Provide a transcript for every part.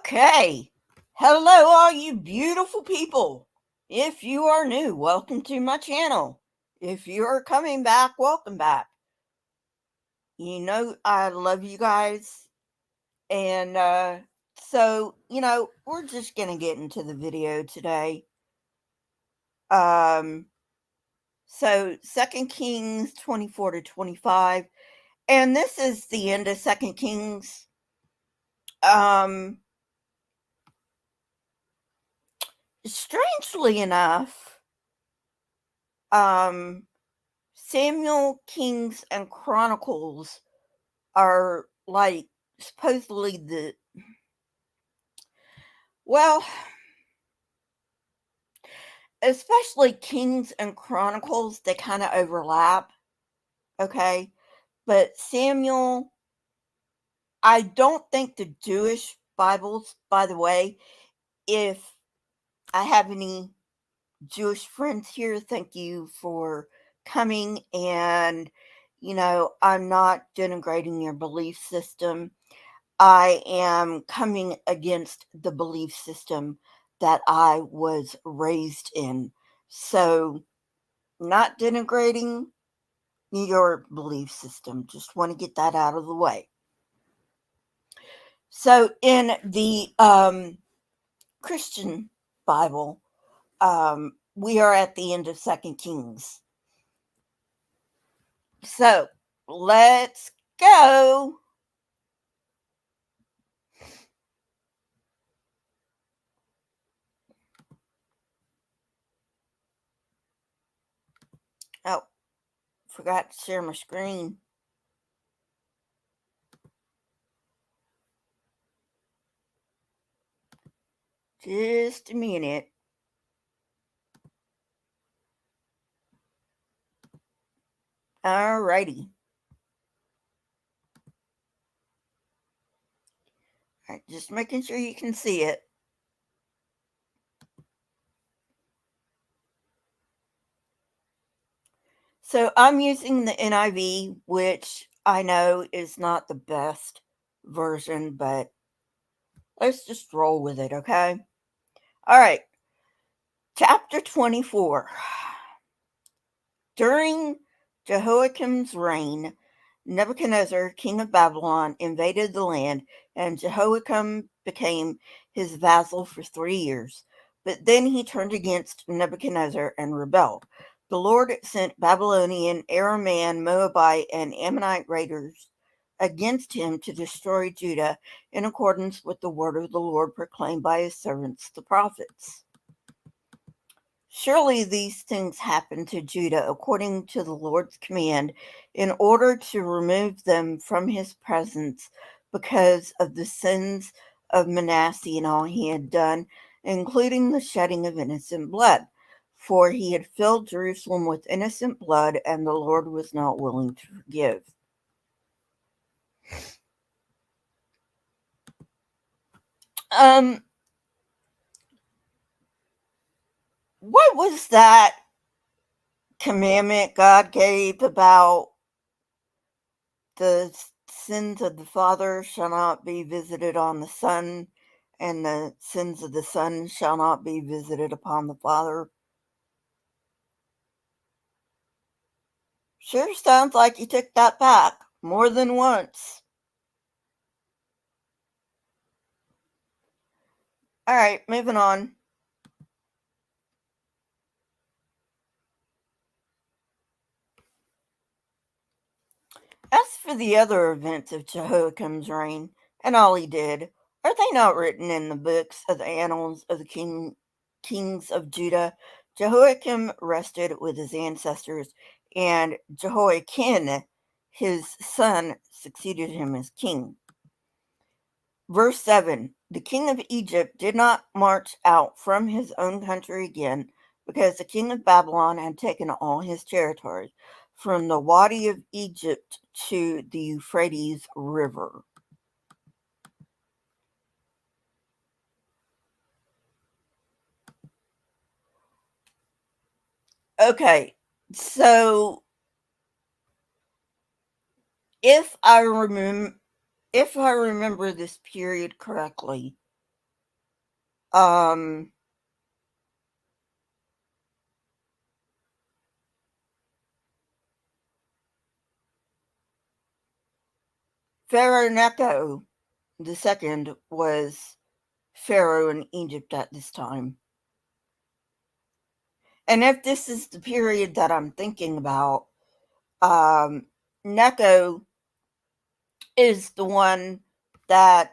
Okay. Hello, all you beautiful people. If you are new, welcome to my channel. If you are coming back, welcome back. You know, I love you guys. And we're just going to get into the video today. Um, Second Kings 24 to 25. And this is the end of Second Kings. Strangely enough, Samuel, Kings, and Chronicles are like supposedly well, especially Kings and Chronicles, they kind of overlap, okay? But Samuel, I don't think the Jewish Bibles, by the way, if I have any Jewish friends here, thank you for coming. And, I'm not denigrating your belief system. I am coming against the belief system that I was raised in. So, not denigrating your belief system. Just want to get that out of the way. So, in the Christian Bible, we are at the end of Second Kings. So, let's go. Oh, forgot to share my screen. Just a minute. Alrighty. Alright, just making sure you can see it. So I'm using the NIV, which I know is not the best version, but let's just roll with it, okay? All right. Chapter 24. During Jehoiakim's reign, Nebuchadnezzar, king of Babylon, invaded the land, and Jehoiakim became his vassal for 3 years. But then he turned against Nebuchadnezzar and rebelled. The Lord sent Babylonian, Aramean, Moabite, and Ammonite raiders against him to destroy Judah in accordance with the word of the Lord proclaimed by his servants, the prophets. Surely these things happened to Judah according to the Lord's command, in order to remove them from his presence because of the sins of Manasseh and all he had done, including the shedding of innocent blood. For he had filled Jerusalem with innocent blood, and the Lord was not willing to forgive. What was that commandment God gave about the sins of the father shall not be visited on the son, and the sins of the son shall not be visited upon the father? Sure sounds like you took that back more than once. All right, moving on. As for the other events of Jehoiakim's reign, and all he did, are they not written in the books of the annals of the kings of Judah? Jehoiakim rested with his ancestors, and Jehoiakim, his son, succeeded him as king. Verse 7, the king of Egypt did not march out from his own country again, because the king of Babylon had taken all his territory, from the Wadi of Egypt to the Euphrates River. Okay, so if I remember this period correctly, Um, Pharaoh Necho II was Pharaoh in Egypt at this time. And if this is the period that I'm thinking about, Necho is the one that,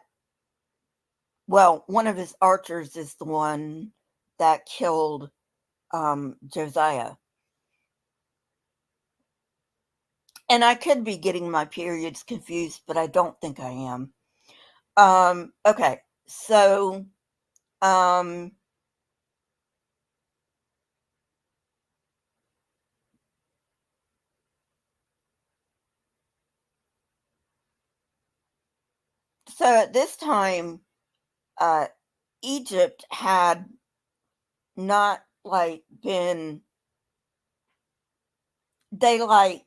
well, one of his archers is the one that killed Josiah. And I could be getting my periods confused, but I don't think I am. Okay, so um, so at this time, uh, Egypt had not like been they like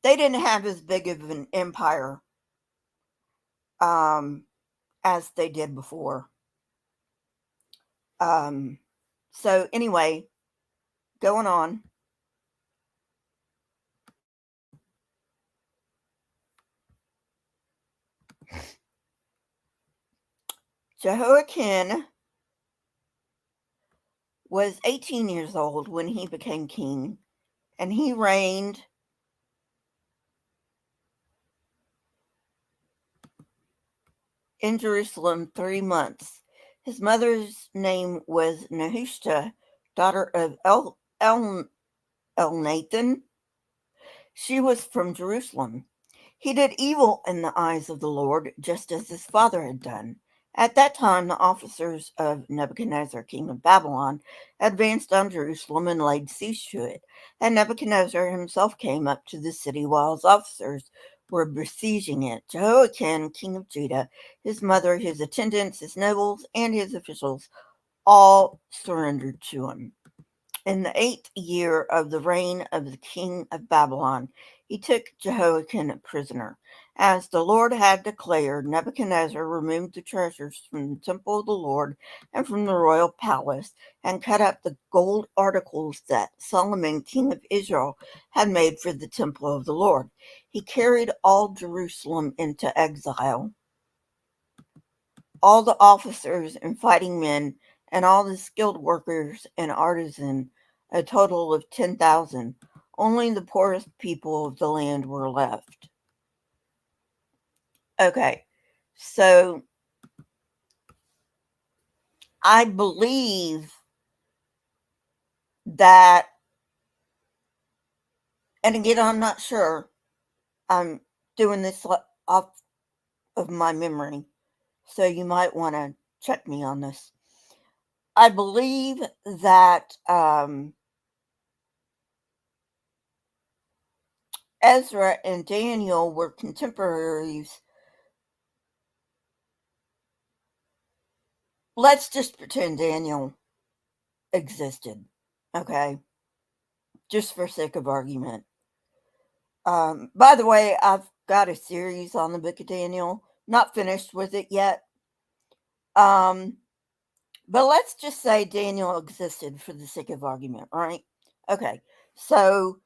they didn't have as big of an empire um as they did before. Um so anyway, going on. Jehoiakim was 18 years old when he became king, and he reigned in Jerusalem 3 months. His mother's name was Nehushta, daughter of Elnathan. She was from Jerusalem. He did evil in the eyes of the Lord, just as his father had done. At that time, the officers of Nebuchadnezzar, king of Babylon, advanced on Jerusalem and laid siege to it. And Nebuchadnezzar himself came up to the city while his officers were besieging it. Jehoiakim, king of Judah, his mother, his attendants, his nobles, and his officials all surrendered to him. In the 8th year of the reign of the king of Babylon, he took Jehoiakim prisoner. As the Lord had declared, Nebuchadnezzar removed the treasures from the temple of the Lord and from the royal palace, and cut up the gold articles that Solomon, king of Israel, had made for the temple of the Lord. He carried all Jerusalem into exile. All the officers and fighting men, and all the skilled workers and artisans, a total of 10,000. Only the poorest people of the land were left. Okay, so I believe that, and again, I'm not sure. I'm doing this off of my memory, so you might want to check me on this. I believe that Ezra and Daniel were contemporaries. Let's just pretend Daniel existed, okay? Just for sake of argument. By the way, I've got a series on the book of Daniel. Not finished with it yet. Um, but let's just say Daniel existed for the sake of argument, right? Okay. So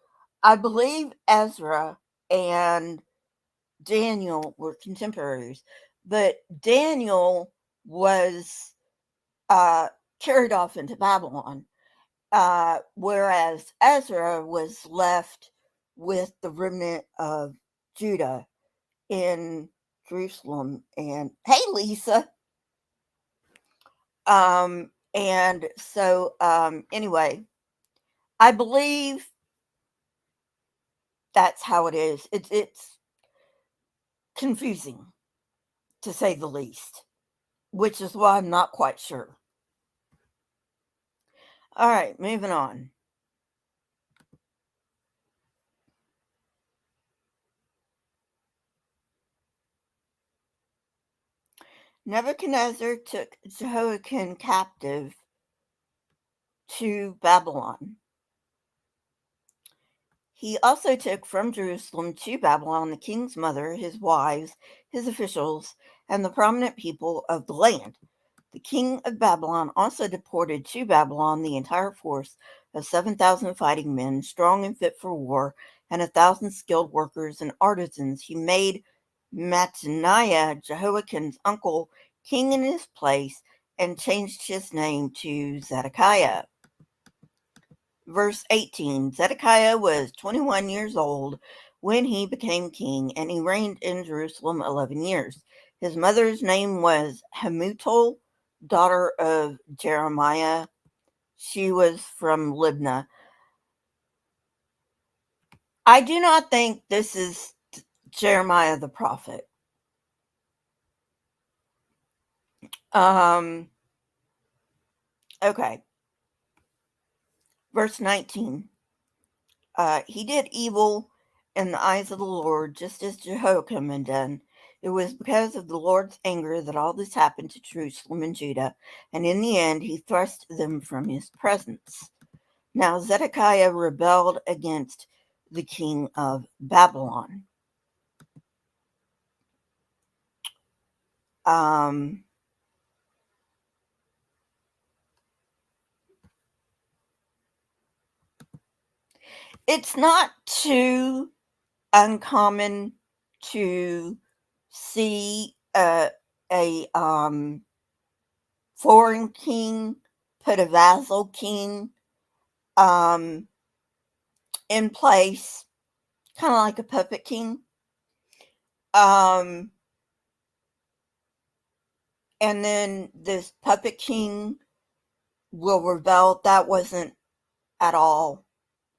I believe Ezra and Daniel were contemporaries, but Daniel was uh, carried off into Babylon, whereas Ezra was left with the remnant of Judah in Jerusalem. And hey, Lisa. And so, anyway, I believe that's how it is. It's confusing, to say the least, which is why I'm not quite sure. All right, moving on. Nebuchadnezzar took Jehoiakim captive to Babylon. He also took from Jerusalem to Babylon the king's mother, his wives, his officials, and the prominent people of the land. The king of Babylon also deported to Babylon the entire force of 7,000 fighting men, strong and fit for war, and 1,000 skilled workers and artisans. He made Mattaniah, Jehoiakim's uncle, king in his place, and changed his name to Zedekiah. Verse 18, Zedekiah was 21 years old when he became king, and he reigned in Jerusalem 11 years. His mother's name was Hamutal, daughter of Jeremiah. She was from Libnah. I do not think this is Jeremiah the prophet. Okay. Verse 19. He did evil in the eyes of the Lord, just as Jehoiakim had done. It was because of the Lord's anger that all this happened to Jerusalem and Judah, and in the end he thrust them from his presence. Now Zedekiah rebelled against the king of Babylon. It's not too uncommon to see a foreign king put a vassal king in place, kind of like a puppet king. And then this puppet king will rebel. That wasn't at all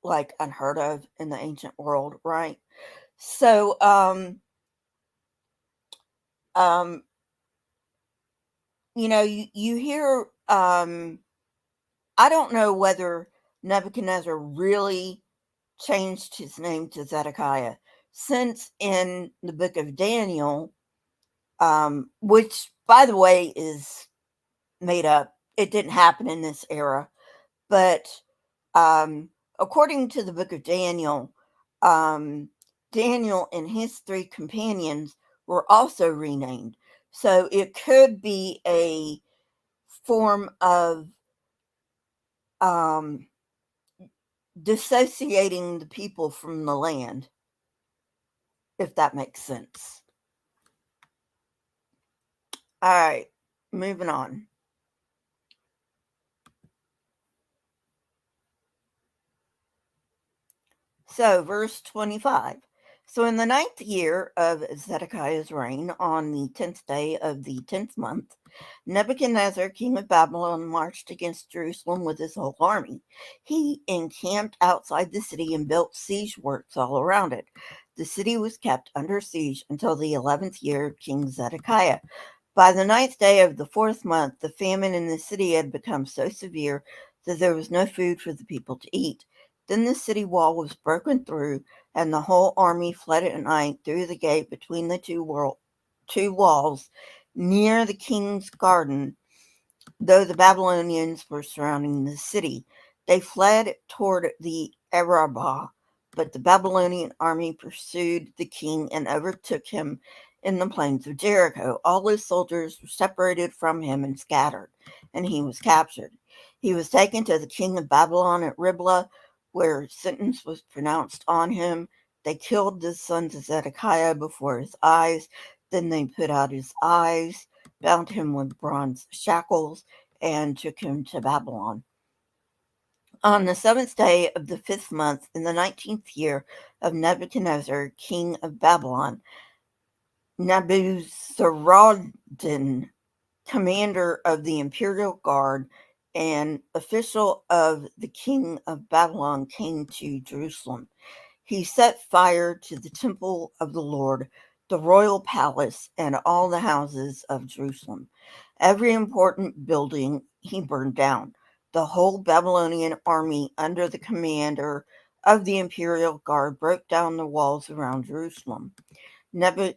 like unheard of in the ancient world, right? So, you hear, I don't know whether Nebuchadnezzar really changed his name to Zedekiah, since in the book of Daniel, which, by the way, is made up. It didn't happen in this era, but according to the book of Daniel, Daniel and his 3 companions were also renamed. So it could be a form of dissociating the people from the land, if that makes sense. All right, moving on. So, verse 25. So, in the 9th year of Zedekiah's reign, on the 10th day of the 10th month, Nebuchadnezzar, king of Babylon, marched against Jerusalem with his whole army. He encamped outside the city and built siege works all around it. The city was kept under siege until the 11th year of King Zedekiah. By the 9th day of the 4th month, the famine in the city had become so severe that there was no food for the people to eat. Then the city wall was broken through, and the whole army fled at night through the gate between the two walls near the king's garden, though the Babylonians were surrounding the city. They fled toward the Arabah, but the Babylonian army pursued the king and overtook him in the plains of Jericho. All his soldiers were separated from him and scattered, and he was captured. He was taken to the king of Babylon at Riblah, where sentence was pronounced on him. They killed the sons of Zedekiah before his eyes. Then they put out his eyes, bound him with bronze shackles, and took him to Babylon. On the 7th day of the 5th month, in the 19th year of Nebuchadnezzar, king of Babylon, Nebuzaradan, commander of the imperial guard and official of the king of Babylon, came to Jerusalem. He set fire to the temple of the Lord, the royal palace, and all the houses of Jerusalem. Every important building he burned down. The whole Babylonian army, under the commander of the imperial guard, broke down the walls around Jerusalem. Nebuzaradan,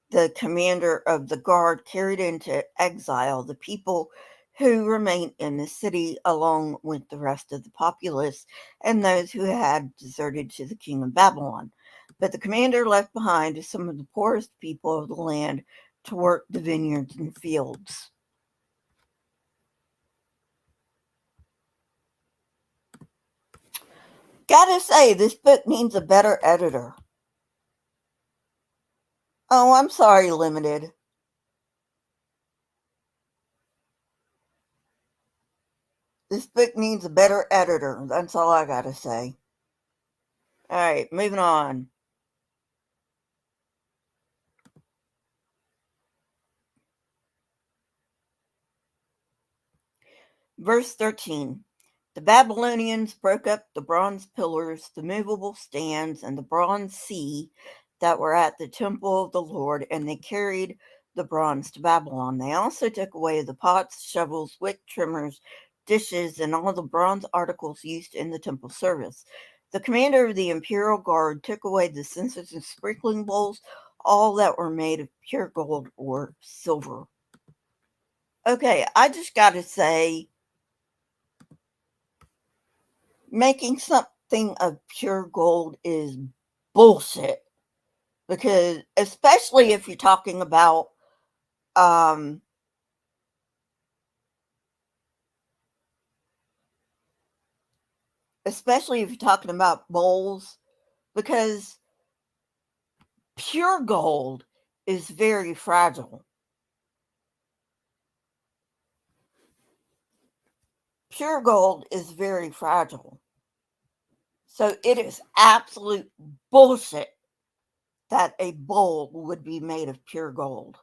the commander of the guard, carried into exile the people who remained in the city, along with the rest of the populace and those who had deserted to the king of Babylon. But the commander left behind some of the poorest people of the land to work the vineyards and fields. Gotta say, this book needs a better editor. Oh, I'm sorry, Limited. This book needs a better editor. That's all I gotta say. Alright, moving on. Verse 13. The Babylonians broke up the bronze pillars, the movable stands, and the bronze sea that were at the temple of the Lord, and they carried the bronze to Babylon. They also took away the pots, shovels, wick trimmers, dishes, and all the bronze articles used in the temple service. The commander of the imperial guard took away the censers and sprinkling bowls, all that were made of pure gold or silver. Okay, I just gotta say, making something of pure gold is bullshit, because especially if you're talking about um especially if you're talking about bowls, because pure gold is very fragile. Pure gold is very fragile. So it is absolute bullshit that a bowl would be made of pure gold.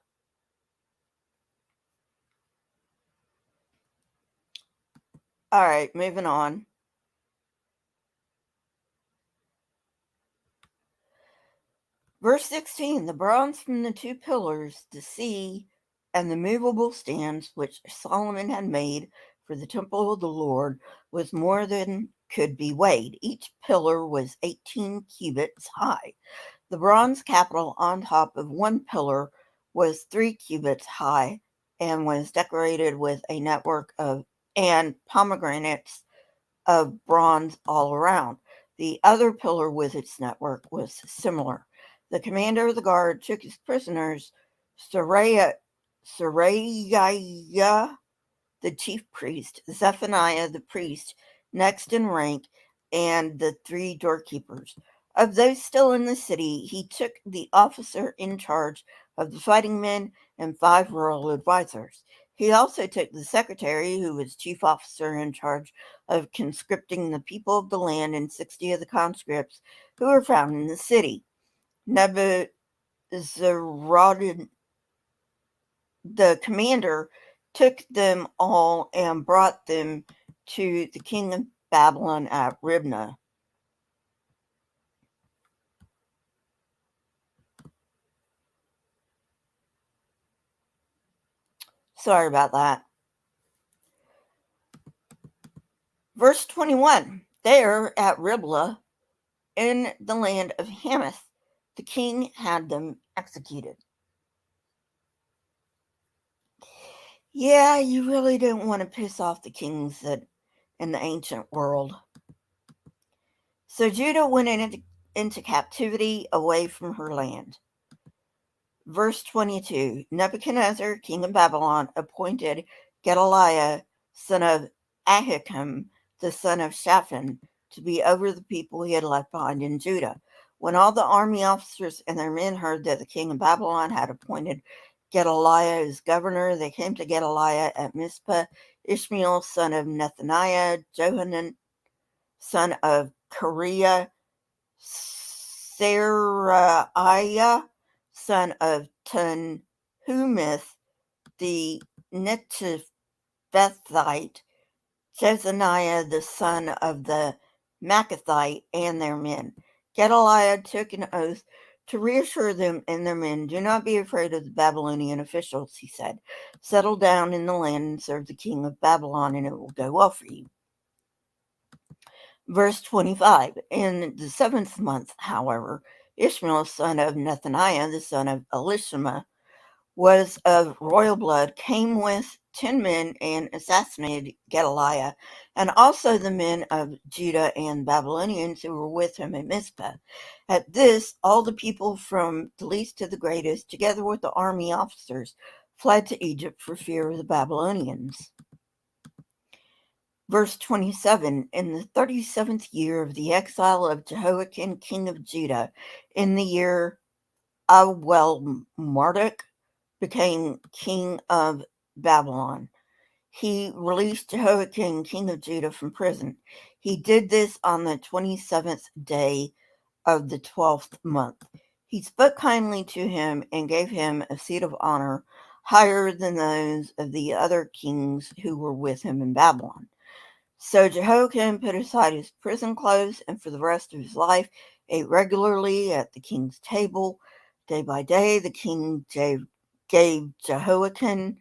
All right, moving on. Verse 16, the bronze from the two pillars, the sea, and the movable stands which Solomon had made for the temple of the Lord was more than could be weighed. Each pillar was 18 cubits high. The bronze capital on top of one pillar was 3 cubits high and was decorated with a network of and pomegranates of bronze all around. The other pillar with its network was similar. The commander of the guard took his prisoners, Seraiah, the chief priest, Zephaniah the priest, next in rank, and the 3 doorkeepers. Of those still in the city, he took the officer in charge of the fighting men and 5 royal advisers. He also took the secretary, who was chief officer in charge of conscripting the people of the land, and 60 of the conscripts who were found in the city. Nebuchadnezzar, the commander, took them all and brought them to the king of Babylon at Riblah. Sorry about that. Verse 21. There at Riblah, in the land of Hamath, the king had them executed. Yeah, you really didn't want to piss off the kings that in the ancient world. So Judah went into captivity away from her land. Verse 22, Nebuchadnezzar, king of Babylon, appointed Gedaliah, son of Ahikam, the son of Shaphan, to be over the people he had left behind in Judah. When all the army officers and their men heard that the king of Babylon had appointed Gedaliah as governor, they came to Gedaliah at Mizpah. Ishmael, son of Nethaniah, Johanan, son of Kareah, Seraiah, son of Tanhumeth, the Netophathite, Jezaniah, the son of the Maccathite, and their men. Gedaliah took an oath to reassure them and their men. Do not be afraid of the Babylonian officials, he said. Settle down in the land and serve the king of Babylon, and it will go well for you. Verse 25, in the 7th month, however, Ishmael, son of Nethaniah, the son of Elishama, was of royal blood, came with 10 men and assassinated Gedaliah, and also the men of Judah and Babylonians who were with him at Mizpah. At this, all the people from the least to the greatest, together with the army officers, fled to Egypt for fear of the Babylonians. Verse 27, in the 37th year of the exile of Jehoiakim, king of Judah, in the year Marduk became king of Babylon, he released Jehoiakim, king of Judah, from prison. He did this on the 27th day of the 12th month. He spoke kindly to him and gave him a seat of honor higher than those of the other kings who were with him in Babylon. So Jehoiakim put aside his prison clothes and for the rest of his life ate regularly at the king's table. Day by day, the king gave Jehoiakim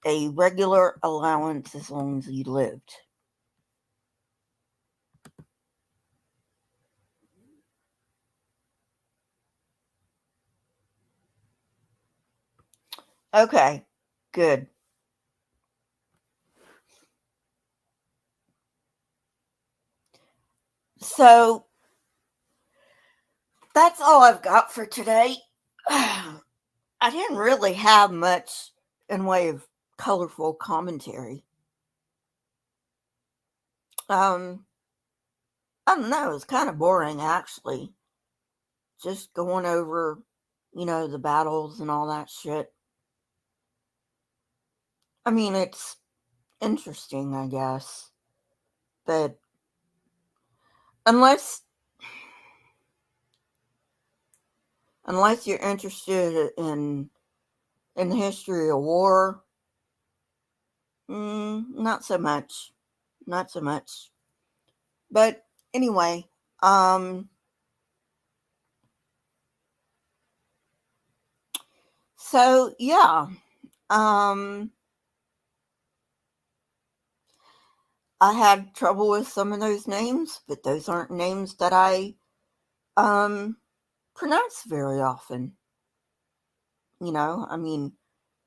a regular allowance as long as he lived. Okay, good. So that's all I've got for today. I didn't really have much in way of colorful commentary. I don't know, it's kind of boring actually. Just going over, the battles and all that shit. I mean, it's interesting, I guess, but unless unless you're interested in the history of war, not so much, not so much. But anyway, um, so yeah, um, I had trouble with some of those names, but those aren't names that I um pronounce very often. I mean,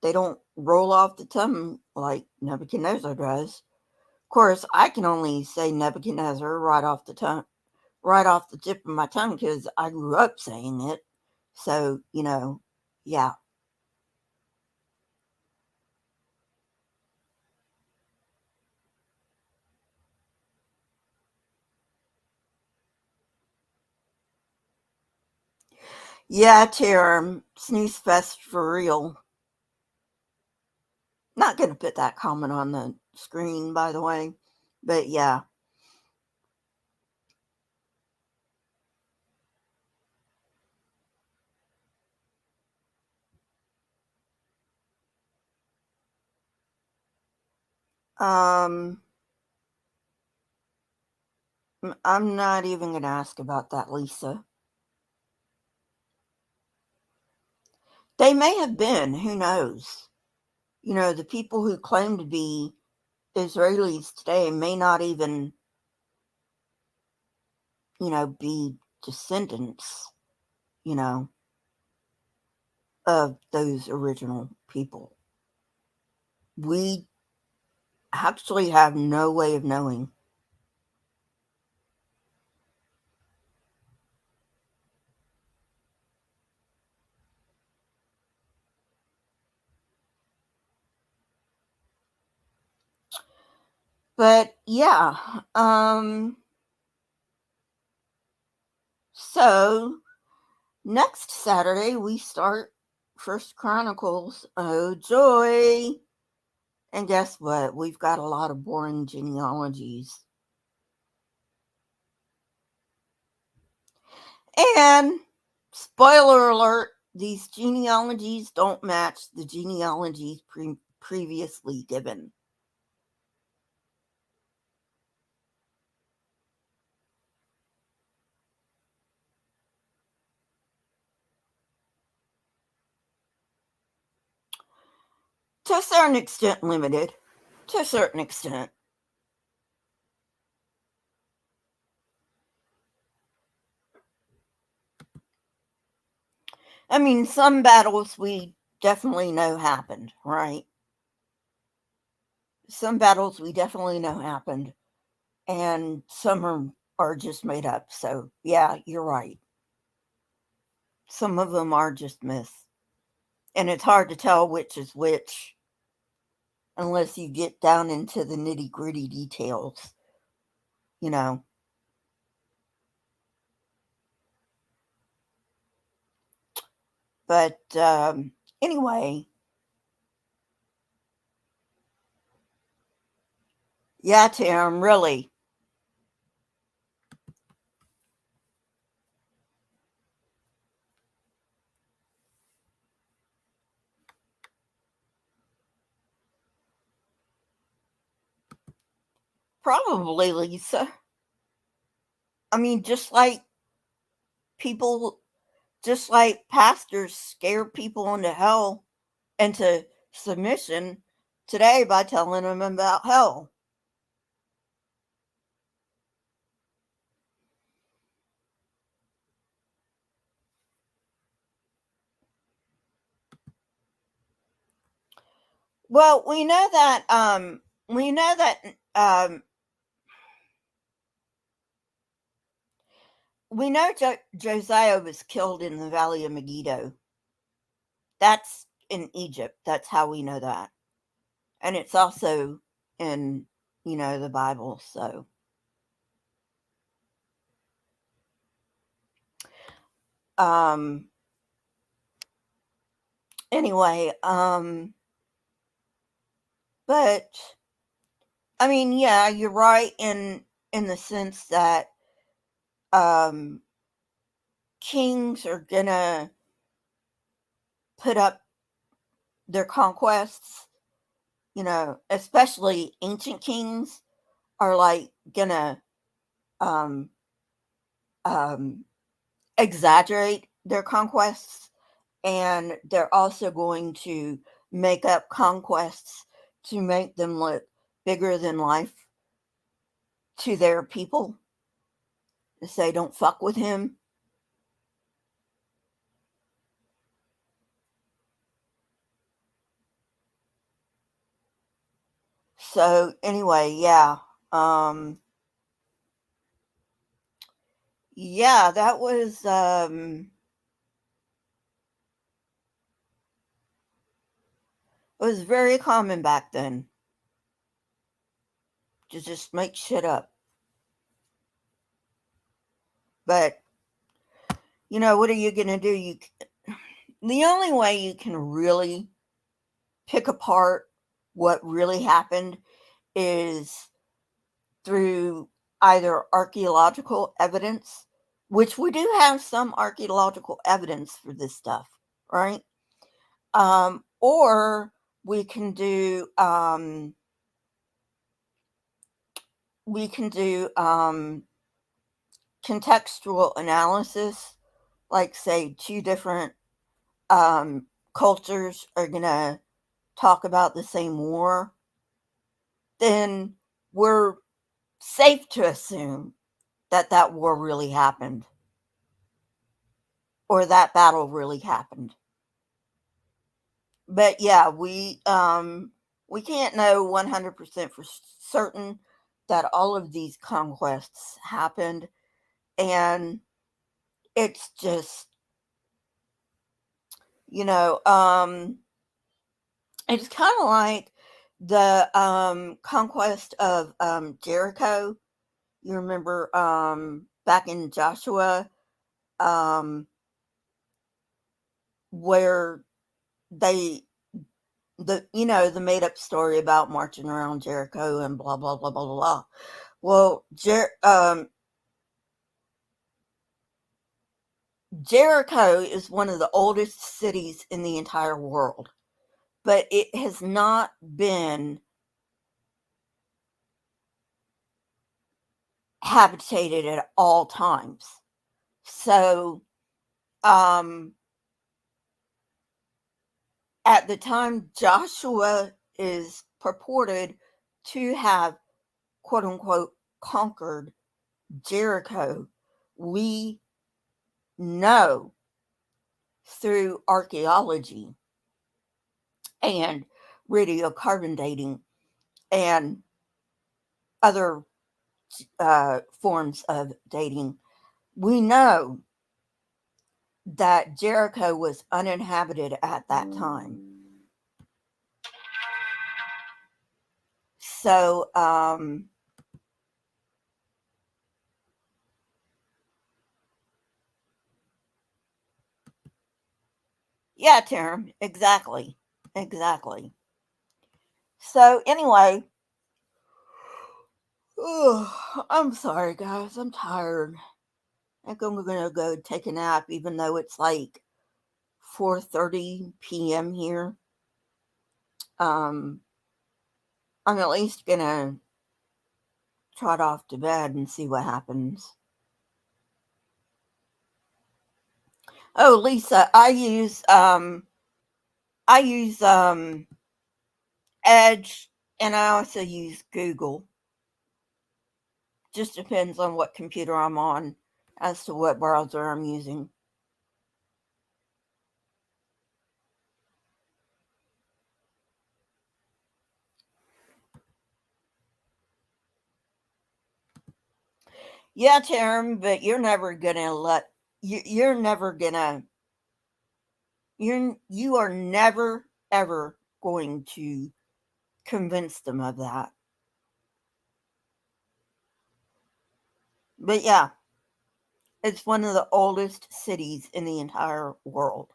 they don't roll off the tongue like Nebuchadnezzar does. Of course, I can only say Nebuchadnezzar right off the tip of my tongue because I grew up saying it. So, yeah. Yeah, Chair, snooze fest for real. Not going to put that comment on the screen, by the way. But yeah. Um, I'm not even going to ask about that, Lisa. They may have been, who knows? The people who claim to be Israelis today may not even, be descendants, you know, of those original people. We actually have no way of knowing. But yeah, so next Saturday we start First Chronicles. Oh joy! And guess what? We've got a lot of boring genealogies. And spoiler alert, these genealogies don't match the genealogies previously given. To a certain extent, limited. To a certain extent. I mean, some battles we definitely know happened, right? Some battles we definitely know happened, and some are just made up. So, yeah, you're right. Some of them are just myths. And it's hard to tell which is which unless you get down into the nitty gritty details, you know. But anyway, yeah, Tim, really. Probably, Lisa. I mean, people, just like pastors scare people into hell, into submission today by telling them about hell. Well, we know that we know Josiah was killed in the Valley of Megiddo. That's in Egypt. That's how we know that. And it's also in, the Bible. So, um, anyway, but I mean, yeah, you're right in the sense that um, kings are gonna put up their conquests. Especially ancient kings are like gonna um, um, exaggerate their conquests, and they're also going to make up conquests to make them look bigger than life to their people, to say don't fuck with him. So anyway, um yeah, that was it was very common back then to just make shit up. But what are you gonna do? The only way you can really pick apart what really happened is through either archaeological evidence, which we do have some archaeological evidence for this stuff, right? Or we can do contextual analysis, like say two different cultures are gonna talk about the same war, then we're safe to assume that that war really happened or that battle really happened. But yeah, we can't know 100% for certain that all of these conquests happened, and it's just you know it's kind of like the conquest of Jericho. You remember back in Joshua, um where they the made up story about marching around Jericho and blah blah blah blah blah. Well, Jericho is one of the oldest cities in the entire world, but it has not been habitated at all times. So, um, at the time Joshua is purported to have quote unquote conquered Jericho, we know through archaeology and radiocarbon dating and other forms of dating, we know that Jericho was uninhabited at that time. So, yeah, Terem, exactly. Exactly. So, anyway, I'm sorry, guys. I'm tired. I think I'm going to go take a nap, even though it's like 4:30 p.m. here. Um, I'm at least going to trot off to bed and see what happens. Oh, Lisa, I use Edge, and I also use Google. Just depends on what computer I'm on as to what browser I'm using. Yeah, Tarum, but you're never gonna let you're never gonna you are never ever going to convince them of that. But yeah, it's one of the oldest cities in the entire world.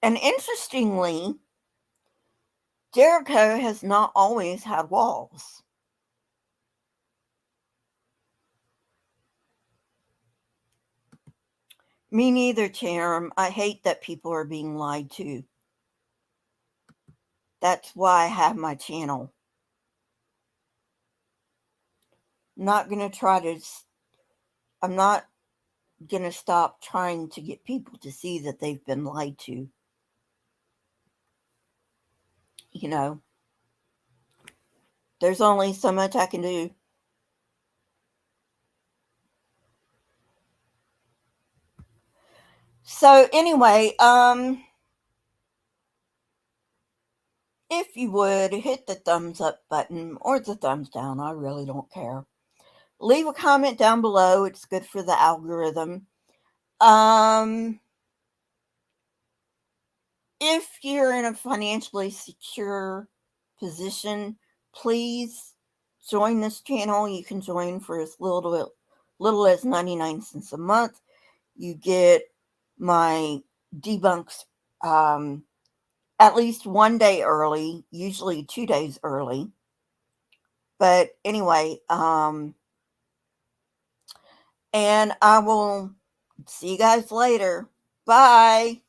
And interestingly, Jericho has not always had walls. Me neither, Tarum. I hate that people are being lied to. That's why I have my channel. Not going to try to, I'm not going to stop trying to get people to see that they've been lied to. You know, there's only so much I can do. So anyway, if you would hit the thumbs up button or the thumbs down, I really don't care. Leave a comment down below. It's good for the algorithm. If you're in a financially secure position, please join this channel. You can join for as little as 99 cents a month. You get my debunks at least one day early, usually 2 days early. But anyway, and I will see you guys later. Bye.